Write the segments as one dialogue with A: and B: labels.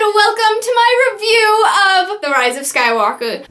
A: and welcome to my review of The Rise of Skywalker.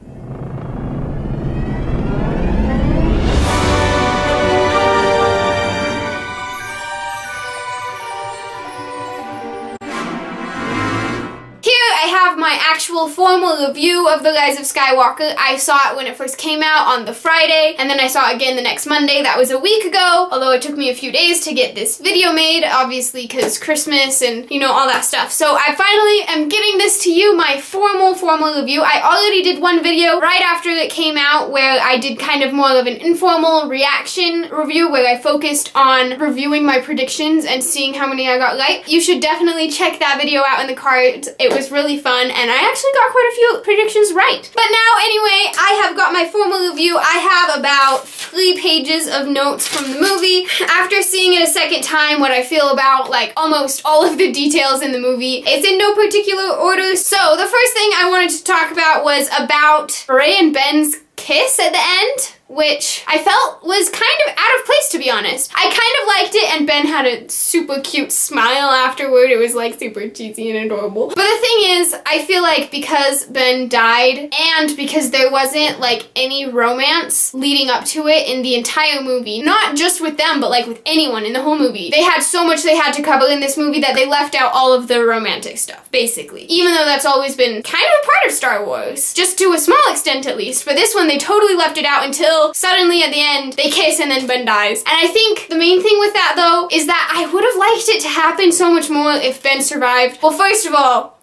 A: I have my actual formal review of The Rise of Skywalker. I saw it when it first came out on the Friday, and then I saw it again the next Monday. That was a week ago, although it took me a few days to get this video made, obviously because Christmas and, you know, all that stuff. So I finally am getting this to you, my formal review. I already did one video right after it came out where I did kind of more of an informal reaction review where I focused on reviewing my predictions and seeing how many I got right. You should definitely check that video out in the cards. It was really fun, and I actually got quite a few predictions right. But now, anyway, I have got my formal review. I have about 3 pages of notes from the movie. After seeing it a second time, what I feel about, like, almost all of the details in the movie, it's in no particular order. So, the first thing I wanted to talk about was about Rey and Ben's kiss at the end, which I felt was kind of out of place, to be honest. I kind of liked it, and Ben had a super cute smile afterward. It was like super cheesy and adorable. But the thing is, I feel like because Ben died and because there wasn't like any romance leading up to it in the entire movie, not just with them, but like with anyone in the whole movie, they had so much they had to cover in this movie that they left out all of the romantic stuff, basically. Even though that's always been kind of a part of Star Wars, just to a small extent at least. For this one, they totally left it out until suddenly at the end they kiss and then Ben dies. And I think the main thing with that though is that I would have liked it to happen so much more if Ben survived. Well, first of all,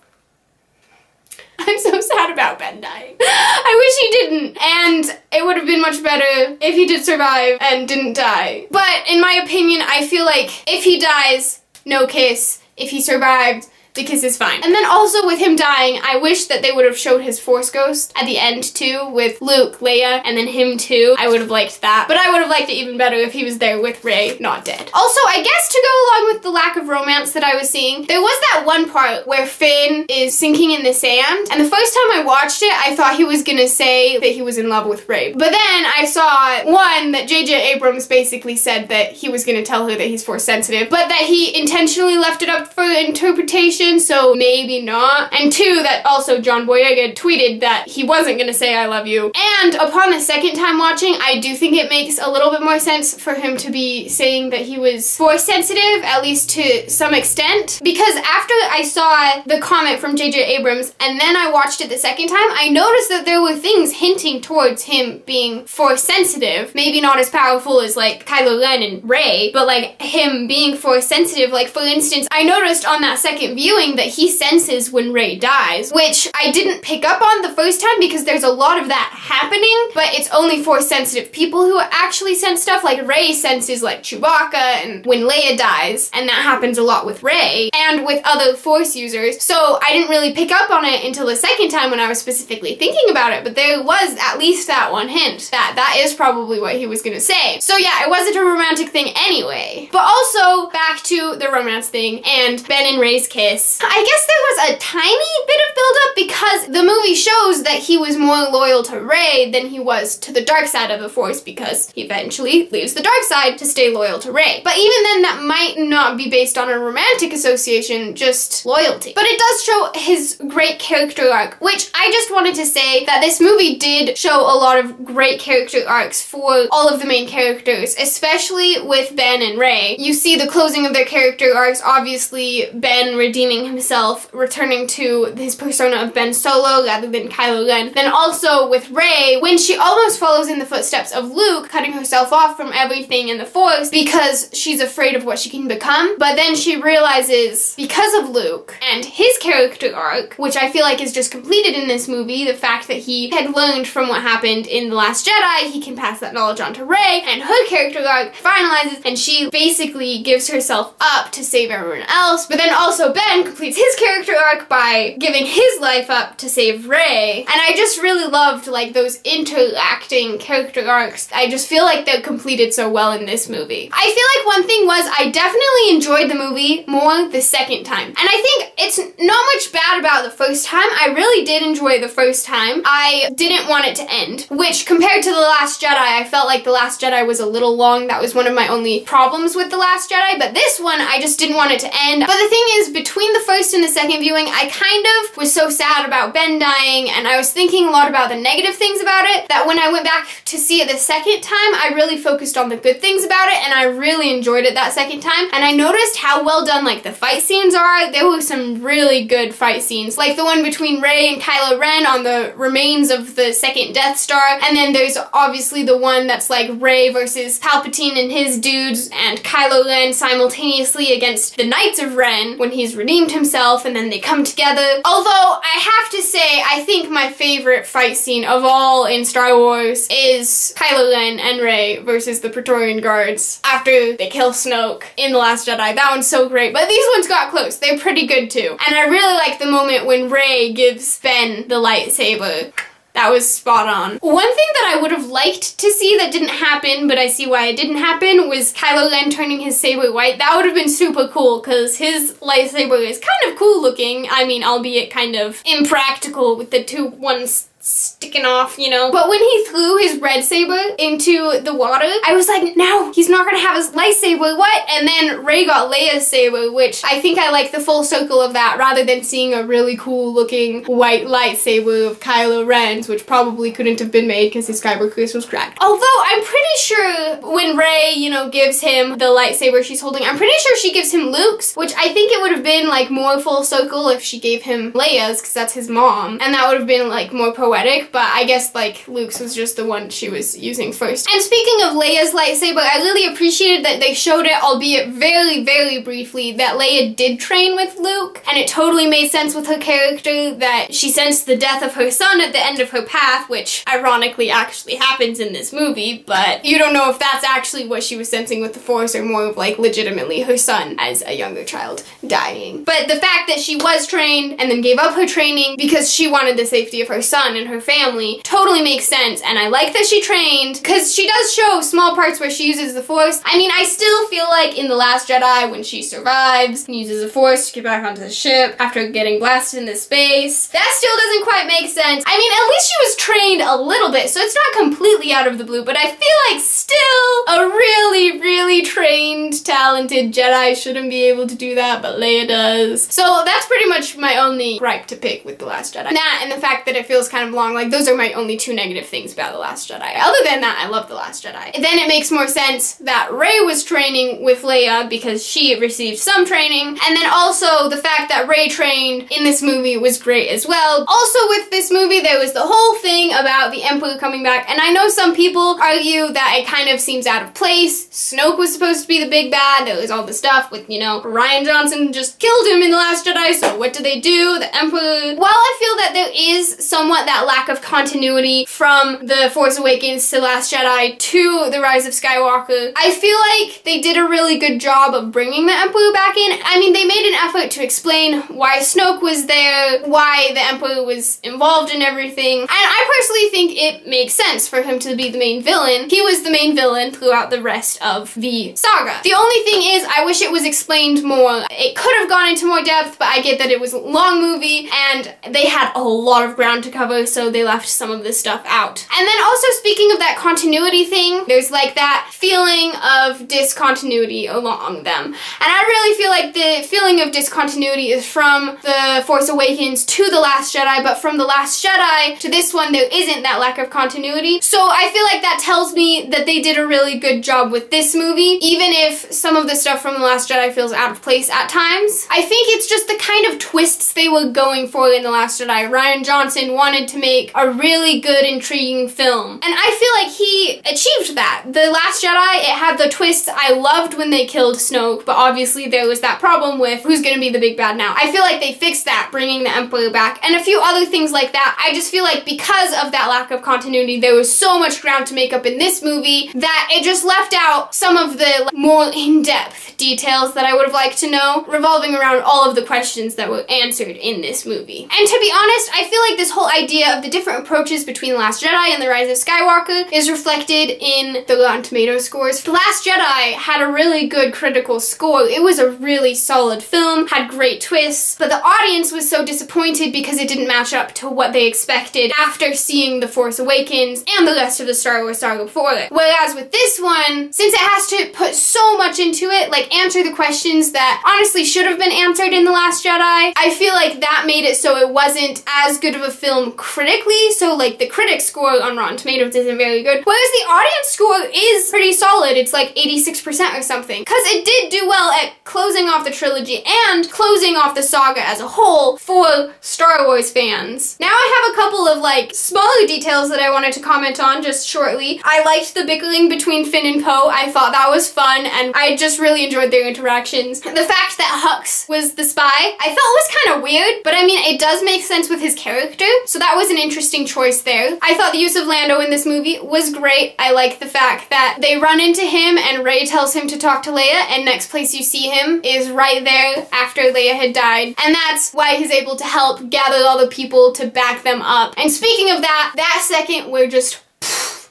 A: I'm so sad about Ben dying. I wish he didn't, and it would have been much better if he did survive and didn't die. But in my opinion, I feel like if he dies, no kiss. If he survived, the kiss is fine. And then also with him dying, I wish that they would have showed his Force ghost at the end too, with Luke, Leia, and then him too. I would have liked that. But I would have liked it even better if he was there with Rey, not dead. Also, I guess to go along with the lack of romance that I was seeing, there was that one part where Finn is sinking in the sand, and the first time I watched it, I thought he was gonna say that he was in love with Rey. But then I saw, one, that J.J. Abrams basically said that he was gonna tell her that he's Force sensitive, but that he intentionally left it up for interpretation, so maybe not. And 2, that also John Boyega tweeted that he wasn't gonna say I love you. And upon the second time watching, I do think it makes a little bit more sense for him to be saying that he was Force sensitive, at least to some extent. Because after I saw the comment from J.J. Abrams and then I watched it the second time, I noticed that there were things hinting towards him being Force sensitive. Maybe not as powerful as like Kylo Ren and Rey, but like him being Force sensitive. Like for instance, I noticed on that second viewing that he senses when Rey dies, which I didn't pick up on the first time because there's a lot of that happening, but it's only Force sensitive people who actually sense stuff. Like Rey senses like Chewbacca and when Leia dies, and that happens a lot with Rey and with other Force users. So I didn't really pick up on it until the second time when I was specifically thinking about it, but there was at least that one hint that that is probably what he was gonna say. So yeah, it wasn't a romantic thing anyway. But also, back to the romance thing and Ben and Rey's kiss. I guess there was a tiny bit of buildup because the movie shows that he was more loyal to Rey than he was to the dark side of the Force because he eventually leaves the dark side to stay loyal to Rey. But even then, that might not be based on a romantic association, just loyalty. But it does show his great character arc, which I just wanted to say that this movie did show a lot of great character arcs for all of the main characters, especially with Ben and Rey. You see the closing of their character arcs, obviously Ben redeeming himself, returning to his persona of Ben Solo rather than Kylo Ren. Then also with Rey, when she almost follows in the footsteps of Luke, cutting herself off from everything in the Force because she's afraid of what she can become. But then she realizes, because of Luke and his character arc, which I feel like is just completed in this movie, the fact that he had learned from what happened in The Last Jedi, he can pass that knowledge on to Rey, and her character arc finalizes, and she basically gives herself up to save everyone else. But then also Ben completes his character arc by giving his life up to save Rey. And I just really loved like those interacting character arcs. I just feel like they're completed so well in this movie. I feel like one thing was I definitely enjoyed the movie more the second time. And I think it's not much bad about the first time. I really did enjoy the first time. I didn't want it to end, which compared to The Last Jedi, I felt like The Last Jedi was a little long. That was one of my only problems with The Last Jedi, but this one, I just didn't want it to end. But the thing is, between the first and the second viewing, I kind of was so sad about Ben dying, and I was thinking a lot about the negative things about it, that when I went back to see it the second time, I really focused on the good things about it, and I really enjoyed it that second time. And I noticed how well done, like, the fight scenes are. There were some really good fight scenes, like the one between Rey and Kylo Ren on the remains of the second Death Star, and then there's obviously the one that's like Rey versus Palpatine and his dudes, and Kylo Ren simultaneously against the Knights of Ren when he's redeemed himself, and then they come together. Although, I have to say, I think my favorite fight scene of all in Star Wars is Kylo Ren and Rey versus the Praetorian Guards after they kill Snoke in The Last Jedi. That one's so great, but these ones got close. They're pretty good too. And I really like the moment when Rey gives Ben the lightsaber. That was spot on. One thing that I would have liked to see that didn't happen, but I see why it didn't happen, was Kylo Ren turning his saber white. That would have been super cool, because his lightsaber is kind of cool looking. I mean, albeit kind of impractical with the two ones sticking off, you know. But when he threw his red saber into the water, I was like, no, he's not gonna have his lightsaber, what? And then Rey got Leia's saber, which I think I like the full circle of that, rather than seeing a really cool looking white lightsaber of Kylo Ren's, which probably couldn't have been made because his kyber crystal was cracked. Although I'm pretty sure when Rey, you know, gives him the lightsaber she's holding, I'm pretty sure she gives him Luke's, which I think it would have been like more full circle if she gave him Leia's, because that's his mom, and that would have been like more poetic. But I guess like Luke's was just the one she was using first. And speaking of Leia's lightsaber, I really appreciated that they showed it, albeit very, very briefly, that Leia did train with Luke, and it totally made sense with her character that she sensed the death of her son at the end of her path, which ironically actually happens in this movie, but you don't know if that's actually what she was sensing with the Force or more of like legitimately her son as a younger child dying. But the fact that she was trained and then gave up her training because she wanted the safety of her son and her family totally makes sense, and I like that she trained, because she does show small parts where she uses the Force. I mean, I still feel like in The Last Jedi, when she survives and uses the Force to get back onto the ship after getting blasted into space, that still doesn't quite make sense. I mean, at least she was trained a little bit, so it's not completely out of the blue, but I feel like still a really, really trained, talented Jedi shouldn't be able to do that, but Leia does. So that's pretty much my only gripe to pick with The Last Jedi. That and the fact that it feels kind of long, like those are my only two negative things about The Last Jedi. Other than that, I love The Last Jedi. Then it makes more sense that Rey was training with Leia because she received some training, and then also the fact that Rey trained in this movie was great as well. Also with this movie, there was the whole thing about the Emperor coming back, and I know some people argue that it kind of seems out of place. Snoke was supposed to be the big bad. There was all the stuff with, you know, Rian Johnson just killed him in The Last Jedi, so what do they do? The Emperor. While I feel that there is somewhat that lack of continuity from The Force Awakens to The Last Jedi to The Rise of Skywalker, I feel like they did a really good job of bringing the Emperor back in. I mean, they made an effort to explain why Snoke was there, why the Emperor was involved in everything, and I personally think it makes sense for him to be the main villain. He was the main villain throughout the rest of the saga. The only thing is, I wish it was explained more. It could have gone into more depth, but I get that it was a long movie, and they had a lot of ground to cover, so they left some of this stuff out. And then also, speaking of that continuity thing, there's like that feeling of discontinuity along them. And I really feel like the feeling of discontinuity is from The Force Awakens to The Last Jedi, but from The Last Jedi to this one, there isn't that lack of continuity. So I feel like that tells me that they did a really good job with this movie, even if some of the stuff from The Last Jedi feels out of place at times. I think it's just the kind of twists they were going for in The Last Jedi. Rian Johnson wanted to make a really good, intriguing film, and I feel like he achieved that. The Last Jedi, it had the twists I loved when they killed Snoke, but obviously there was that problem with who's gonna be the big bad now. I feel like they fixed that, bringing the Emperor back, and a few other things like that. I just feel like because of that lack of continuity, there was so much ground to make up in this movie that it just left out some of the more in-depth details that I would have liked to know, revolving around all of the questions that were answered in this movie. And to be honest, I feel like this whole idea idea of the different approaches between The Last Jedi and The Rise of Skywalker is reflected in the Rotten Tomatoes scores. The Last Jedi had a really good critical score. It was a really solid film, had great twists, but the audience was so disappointed because it didn't match up to what they expected after seeing The Force Awakens and the rest of the Star Wars saga before it. Whereas with this one, since it has to put so much into it, like answer the questions that honestly should have been answered in The Last Jedi, I feel like that made it so it wasn't as good of a film critically, so like the critic score on Rotten Tomatoes isn't very good, whereas the audience score is pretty solid. It's like 86% or something, because it did do well at closing off the trilogy and closing off the saga as a whole for Star Wars fans. Now I have a couple of like smaller details that I wanted to comment on just shortly. I liked the bickering between Finn and Poe. I thought that was fun, and I just really enjoyed their interactions. The fact that Hux was the spy, I felt was kind of weird, but I mean, it does make sense with his character, so that was an interesting choice there. I thought the use of Lando in this movie was great. I like the fact that they run into him and Rey tells him to talk to Leia, and next place you see him is right there after Leia had died, and that's why he's able to help gather all the people to back them up. And speaking of that, that second we're just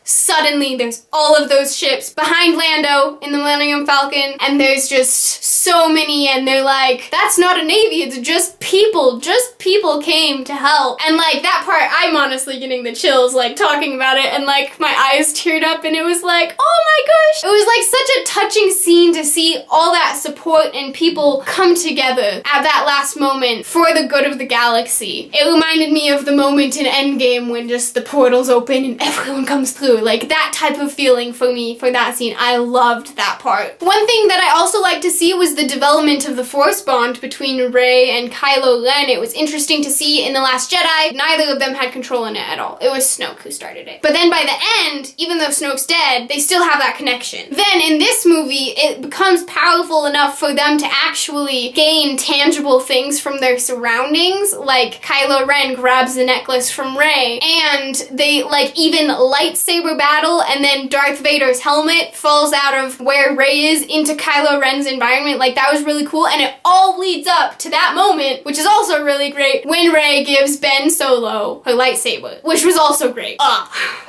A: suddenly there's all of those ships behind Lando in the Millennium Falcon, and there's just so many, and they're like, that's not a navy, it's just people came to help. And like that part, I'm honestly getting the chills like talking about it, and like my eyes teared up, and it was like, oh my gosh, it was like such a touching scene to see all that support and people come together at that last moment for the good of the galaxy. It reminded me of the moment in Endgame when just the portals open and everyone comes through. Like that type of feeling for me for that scene. I loved that part. One thing that I also liked to see was the development of the Force bond between Rey and Kylo Ren. It was interesting to see in The Last Jedi, neither of them had control in it at all. It was Snoke who started it. But then by the end, even though Snoke's dead, they still have that connection. Then in this movie, it becomes powerful enough for them to actually gain tangible things from their surroundings. Like Kylo Ren grabs the necklace from Rey, and they like even lightsaber battle, and then Darth Vader's helmet falls out of where Rey is into Kylo Ren's environment. Like that was really cool, and it all leads up to that moment, which is also really great, when Rey gives Ben Solo her lightsaber, which was also great.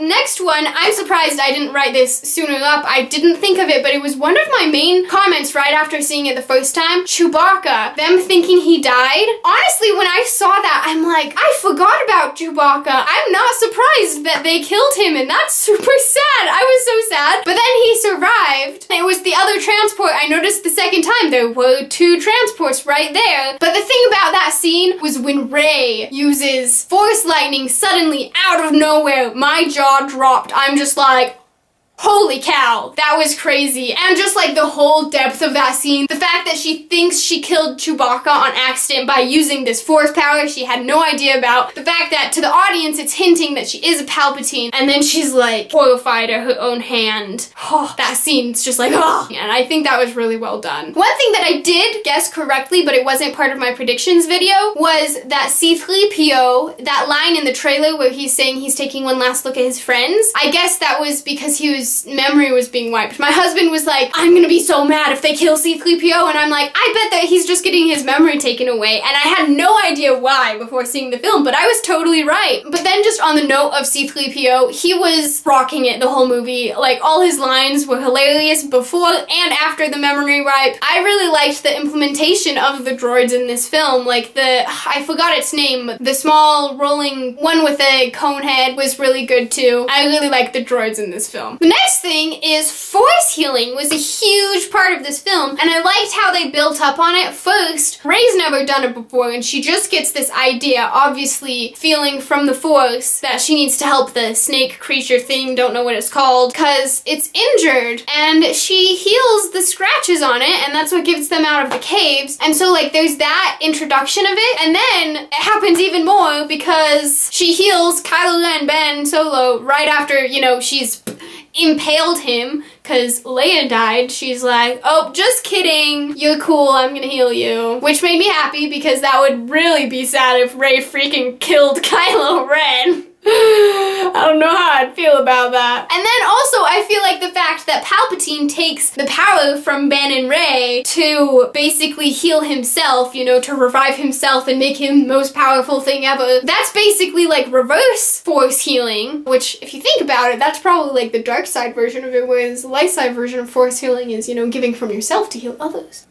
A: Next one, I'm surprised I didn't write this sooner up. I didn't think of it, but it was one of my main comments right after seeing it the first time. Chewbacca, them thinking he died. Honestly, when I saw that, I'm like, I forgot about Chewbacca. I'm not surprised that they killed him, and that's super sad. I was so sad. But then he survived. It was the other transport I noticed the second time. There were two transports right there. But the thing about that scene was when Rey uses Force lightning suddenly out of nowhere. My jaw dropped. I'm just like, holy cow, that was crazy. And just like the whole depth of that scene, the fact that she thinks she killed Chewbacca on accident by using this Force power she had no idea about, the fact that to the audience it's hinting that she is a Palpatine, and then she's like horrified at her own hand. Oh, that scene's just like, oh. And I think that was really well done. One thing that I did guess correctly, but it wasn't part of my predictions video, was that C-3PO, that line in the trailer where he's saying he's taking one last look at his friends, I guess that was because his memory was being wiped. My husband was like, I'm gonna be so mad if they kill C-3PO, and I'm like, I bet that he's just getting his memory taken away, and I had no idea why before seeing the film, but I was totally right. But then just on the note of C-3PO, he was rocking it the whole movie. Like, all his lines were hilarious before and after the memory wipe. I really liked the implementation of the droids in this film. Like I forgot its name, but the small rolling one with a cone head was really good too. I really liked the droids in this film. The next thing is Force healing was a huge part of this film, and I liked how they built up on it. First, Rey's never done it before, and she just gets this idea, obviously feeling from the Force, that she needs to help the snake creature thing, don't know what it's called, because it's injured, and she heals the scratches on it, and that's what gets them out of the caves. And so like there's that introduction of it, and then it happens even more because she heals Kylo Ren, Ben Solo, right after, you know, she's impaled him because Leia died. She's like, oh, just kidding, you're cool, I'm gonna heal you. Which made me happy because that would really be sad if Rey freaking killed Kylo Ren. I don't know how I'd feel about that. And then also, I feel like the fact that Palpatine takes the power from Ben and Rey to basically heal himself, you know, to revive himself and make him the most powerful thing ever. That's basically like reverse force healing, which if you think about it, that's probably like the dark side version of it, whereas the light side version of force healing is, you know, giving from yourself to heal others.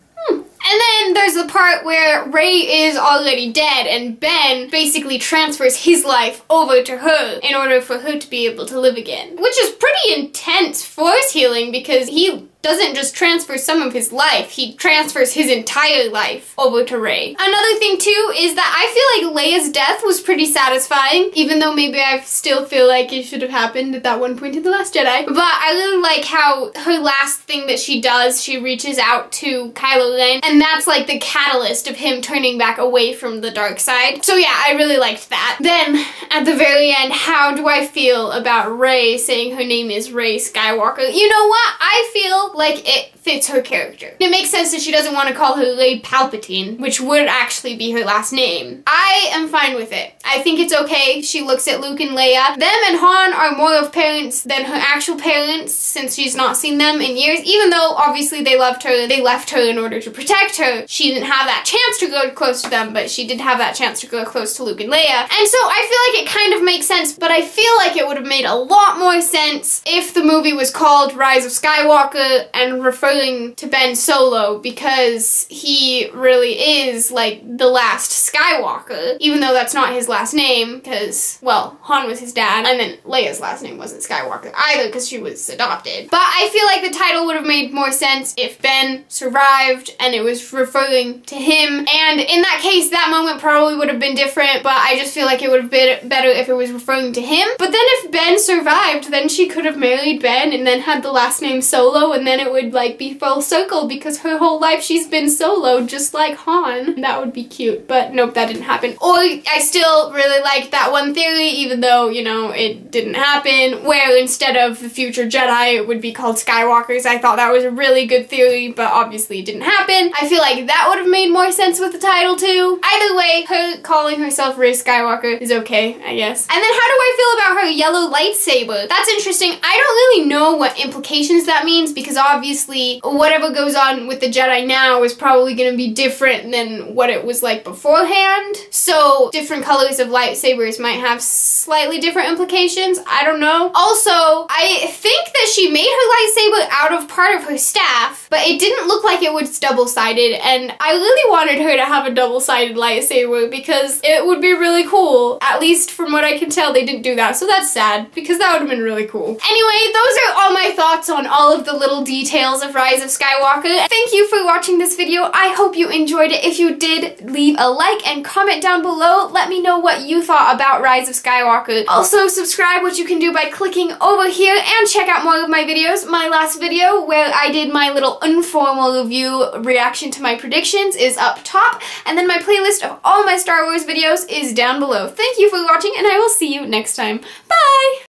A: And then there's the part where Rey is already dead and Ben basically transfers his life over to her in order for her to be able to live again. Which is pretty intense force healing because he doesn't just transfer some of his life, he transfers his entire life over to Rey. Another thing too is that I feel like Leia's death was pretty satisfying, even though maybe I still feel like it should have happened at that one point in The Last Jedi. But I really like how her last thing that she does, she reaches out to Kylo Ren, and that's like the catalyst of him turning back away from the dark side. So yeah, I really liked that. Then, at the very end, how do I feel about Rey saying her name is Rey Skywalker? You know what? I feel like it fits her character. It makes sense that she doesn't want to call her Rey Palpatine, which would actually be her last name. I am fine with it. I think it's okay. She looks at Luke and Leia. Them and Han are more of parents than her actual parents since she's not seen them in years, even though obviously they loved her. They left her in order to protect her. She didn't have that chance to go close to them, but she did have that chance to go close to Luke and Leia. And so I feel like it kind of makes sense, but I feel like it would have made a lot more sense if the movie was called Rise of Skywalker and referring to Ben Solo, because he really is like the last Skywalker, even though that's not his last name, because, well, Han was his dad, and then Leia's last name wasn't Skywalker either because she was adopted. But I feel like the title would have made more sense if Ben survived and it was referring to him, and in that case that moment probably would have been different, but I just feel like it would have been better if it was referring to him. But then if Ben survived, then she could have married Ben and then had the last name Solo, and then it would like be full circle because her whole life she's been Solo, just like Han. That would be cute, but nope, that didn't happen. Or I still really liked that one theory, even though, you know, it didn't happen, where instead of the future Jedi it would be called Skywalkers. I thought that was a really good theory, but obviously it didn't happen. I feel like that would have made more sense with the title too. Either way, her calling herself Rey Skywalker is okay, I guess. And then how do I feel about her yellow lightsaber? That's interesting. I don't really know what implications that means, because obviously whatever goes on with the Jedi now is probably going to be different than what it was like beforehand. So different colors of lightsabers might have slightly different implications. I don't know. Also, I think that she made her lightsaber out of part of her staff, but it didn't look like it was double-sided, and I really wanted her to have a double-sided lightsaber because it would be really cool. At least from what I can tell, they didn't do that, so that's sad because that would have been really cool. Anyway, those are all my thoughts on all of the little details of Rise of Skywalker. Thank you for watching this video. I hope you enjoyed it. If you did, leave a like and comment down below. Let me know what you thought about Rise of Skywalker. Also, subscribe, which you can do by clicking over here, and check out more of my videos. My last video, where I did my little informal review reaction to my predictions, is up top, and then my playlist of all my Star Wars videos is down below. Thank you for watching, and I will see you next time. Bye!